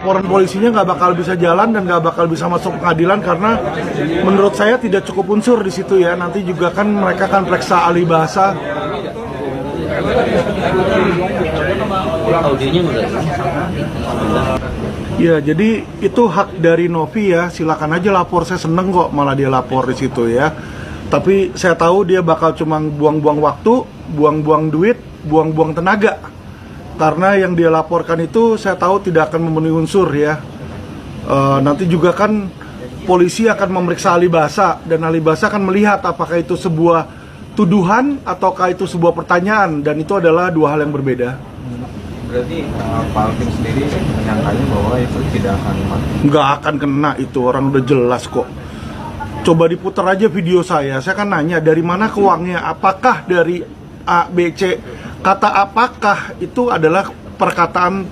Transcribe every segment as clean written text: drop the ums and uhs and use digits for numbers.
laporan polisinya nggak bakal bisa jalan dan nggak bakal bisa masuk pengadilan karena menurut saya tidak cukup unsur di situ ya. Nanti juga kan mereka akan periksa ahli bahasa. Ya, jadi itu hak dari Novi ya. Silakan aja lapor, saya seneng kok malah dia lapor di situ ya. Tapi saya tahu dia bakal cuma buang-buang waktu, buang-buang duit, buang-buang tenaga. Karena yang dia laporkan itu saya tahu tidak akan memenuhi unsur ya. Nanti juga kan polisi akan memeriksa ahli bahasa dan ahli bahasa akan melihat apakah itu sebuah tuduhan ataukah itu sebuah pertanyaan, dan itu adalah dua hal yang berbeda. Berarti Pak Alvin sendiri menyangkanya bahwa itu tidak akan mati? Nggak akan kena, itu orang udah jelas kok. Coba diputar aja video saya kan nanya dari mana ke uangnya, apakah dari A, B, C. Kata apakah itu adalah perkataan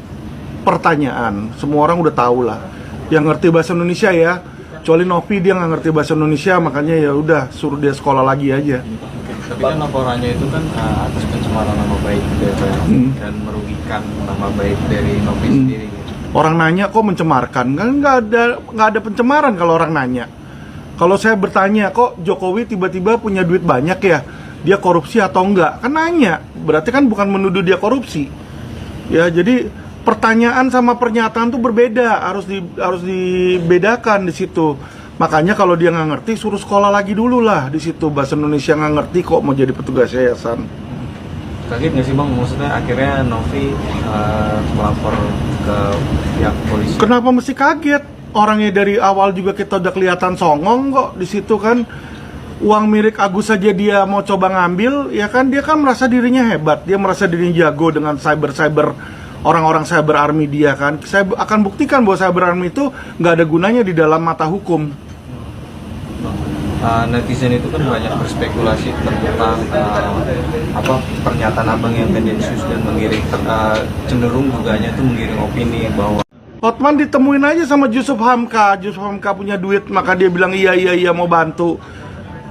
pertanyaan, semua orang udah tahu lah. Yang ngerti bahasa Indonesia ya, kecuali Novi dia nggak ngerti bahasa Indonesia, makanya ya udah suruh dia sekolah lagi aja. Tapi kan laporannya itu kan atas pencemaran nama baik dan merugikan nama baik dari Novi sendiri. Orang nanya kok mencemarkan, kan nggak ada pencemaran kalau orang nanya. Kalau saya bertanya kok Jokowi tiba-tiba punya duit banyak ya, dia korupsi atau enggak? Kan nanya, berarti kan bukan menuduh dia korupsi. Ya, jadi pertanyaan sama pernyataan tuh berbeda, harus dibedakan di situ. Makanya kalau dia nggak ngerti, suruh sekolah lagi dulu lah di situ. Bahasa Indonesia nggak ngerti kok mau jadi petugas yayasan. Kaget nggak sih Bang, maksudnya akhirnya Novi melapor ke pihak polisi? Kenapa mesti kaget? Orangnya dari awal juga kita udah kelihatan songong kok di situ kan. Uang milik Agus saja dia mau coba ngambil, ya kan dia kan merasa dirinya hebat, dia merasa dirinya jago dengan cyber orang-orang cyber army dia kan. Saya akan buktikan bahwa cyber army itu nggak ada gunanya di dalam mata hukum. Netizen itu kan banyak berspekulasi tentang pernyataan abang yang tendensius dan mengiring cenderung duganya itu mengiring opini bahwa Hotman ditemuin aja sama Yusuf Hamka. Yusuf Hamka punya duit, maka dia bilang iya mau bantu.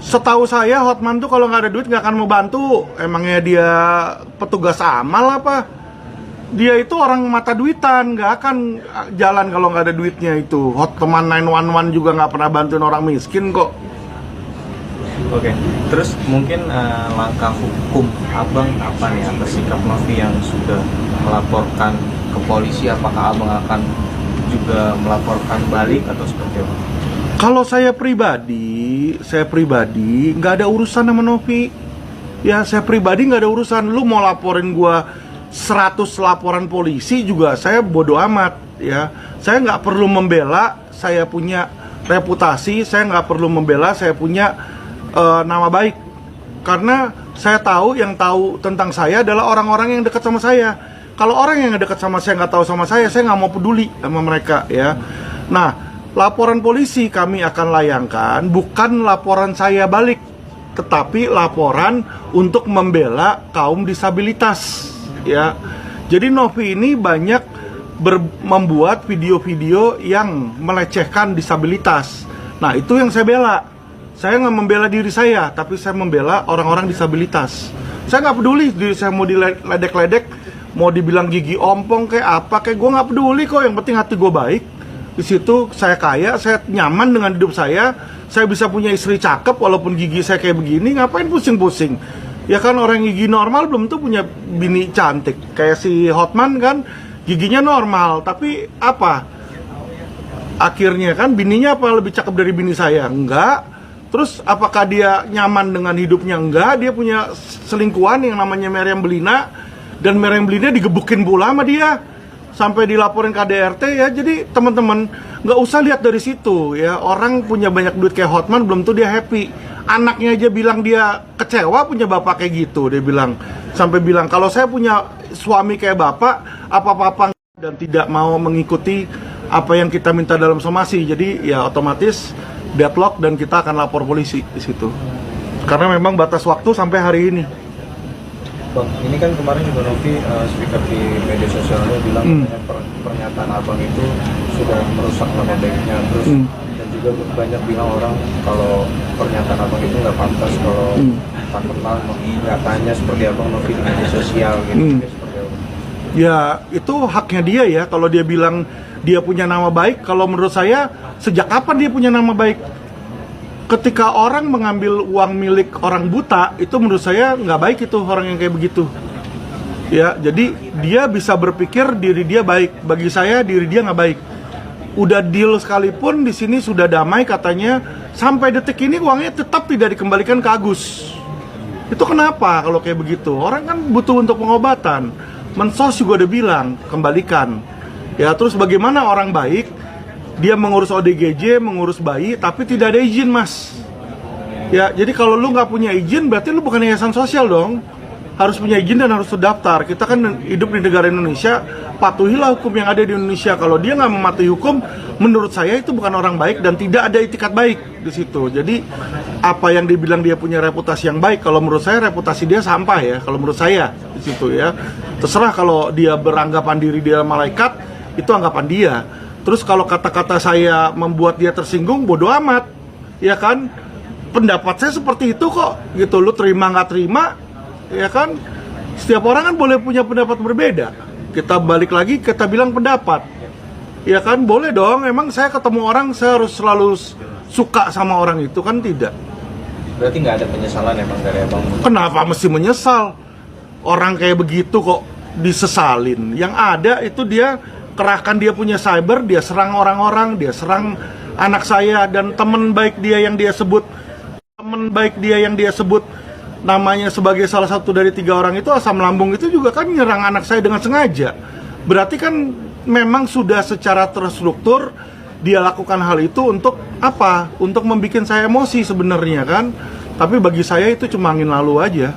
Setahu saya Hotman tuh kalau nggak ada duit nggak akan mau bantu. Emangnya dia petugas amal apa? Dia itu orang mata duitan, nggak akan jalan kalau nggak ada duitnya itu. Hotman 911 juga nggak pernah bantuin orang miskin kok. Oke, terus mungkin langkah hukum abang apa nih atas sikap Novi yang sudah melaporkan ke polisi? Apakah abang akan juga melaporkan balik atau seperti apa? Kalau saya pribadi nggak ada urusan sama Novi. Ya saya pribadi nggak ada urusan. Lu mau laporin gua 100 laporan polisi juga saya bodo amat ya. Saya nggak perlu membela, saya punya reputasi. Saya nggak perlu membela, saya punya nama baik. Karena saya tahu, yang tahu tentang saya adalah orang-orang yang dekat sama saya. Kalau orang yang dekat sama saya nggak tahu sama saya nggak mau peduli sama mereka ya. Nah, laporan polisi kami akan layangkan bukan laporan saya balik, tetapi laporan untuk membela kaum disabilitas ya. Jadi Novi ini banyak membuat video-video yang melecehkan disabilitas. Nah, itu yang saya bela. Saya nggak membela diri saya, tapi saya membela orang-orang disabilitas. Saya nggak peduli diri saya mau diledek-ledek, mau dibilang gigi ompong kayak apa, kayak gue nggak peduli kok. Yang penting hati gue baik. Di situ saya kaya, saya nyaman dengan hidup saya bisa punya istri cakep walaupun gigi saya kayak begini. Ngapain pusing-pusing? Ya kan orang gigi normal belum tuh punya bini cantik. Kayak si Hotman kan giginya normal, tapi apa? Akhirnya kan bininya apa lebih cakep dari bini saya? Enggak. Terus apakah dia nyaman dengan hidupnya? Enggak. Dia punya selingkuhan yang namanya Meriam Belina, dan Meriam Belina digebukin pula sama dia sampai dilaporin KDRT ya. Jadi teman-teman nggak usah lihat dari situ ya. Orang punya banyak duit kayak Hotman belum tuh dia happy. Anaknya aja bilang dia kecewa punya bapak kayak gitu. Dia bilang, sampai bilang kalau saya punya suami kayak bapak, apa-apa dan tidak mau mengikuti apa yang kita minta dalam somasi. Jadi ya otomatis deadlock dan kita akan lapor polisi di situ. Karena memang batas waktu sampai hari ini. Bang, ini kan kemarin juga Novi speak up di media sosialnya bilang pernyataan abang itu sudah merusak nama baiknya. Terus dan juga banyak bilang orang kalau pernyataan abang itu nggak pantas kalau tak kenal nggak tanya seperti abang Novi di media sosial gitu. Seperti apa? Ya itu haknya dia ya. Kalau dia bilang dia punya nama baik. Kalau menurut saya, sejak kapan dia punya nama baik? Ketika orang mengambil uang milik orang buta, itu menurut saya nggak baik itu orang yang kayak begitu. Ya, jadi dia bisa berpikir diri dia baik. Bagi saya diri dia nggak baik. Udah deal sekalipun di sini sudah damai katanya, sampai detik ini uangnya tetap tidak dikembalikan ke Agus. Itu kenapa kalau kayak begitu? Orang kan butuh untuk pengobatan. Mensos juga udah bilang kembalikan. Ya, terus bagaimana orang baik dia mengurus ODGJ, mengurus bayi, tapi tidak ada izin, Mas. Ya, jadi kalau lu nggak punya izin, berarti lu bukan yayasan sosial dong. Harus punya izin dan harus terdaftar. Kita kan hidup di negara Indonesia, patuhilah hukum yang ada di Indonesia. Kalau dia nggak mematuhi hukum, menurut saya itu bukan orang baik dan tidak ada itikat baik di situ. Jadi apa yang dibilang dia punya reputasi yang baik, kalau menurut saya reputasi dia sampah ya. Kalau menurut saya di situ ya. Terserah kalau dia beranggapan diri dia malaikat, itu anggapan dia. Terus kalau kata-kata saya membuat dia tersinggung, bodoh amat, ya kan? Pendapat saya seperti itu kok, gitu. Lu terima nggak terima, ya kan? Setiap orang kan boleh punya pendapat berbeda. Kita balik lagi, kita bilang pendapat, ya kan? Boleh dong. Emang saya ketemu orang, saya harus selalu suka sama orang itu kan tidak? Berarti nggak ada penyesalan emang dari abang? Kenapa mesti menyesal? Orang kayak begitu kok disesalin. Yang ada itu dia kerahkan dia punya cyber, dia serang orang-orang, dia serang anak saya dan teman baik dia yang dia sebut namanya sebagai salah satu dari 3 orang itu, asam lambung itu juga kan nyerang anak saya dengan sengaja. Berarti kan memang sudah secara terstruktur dia lakukan hal itu untuk apa? Untuk membuat saya emosi sebenarnya kan. Tapi bagi saya itu cuma angin lalu aja.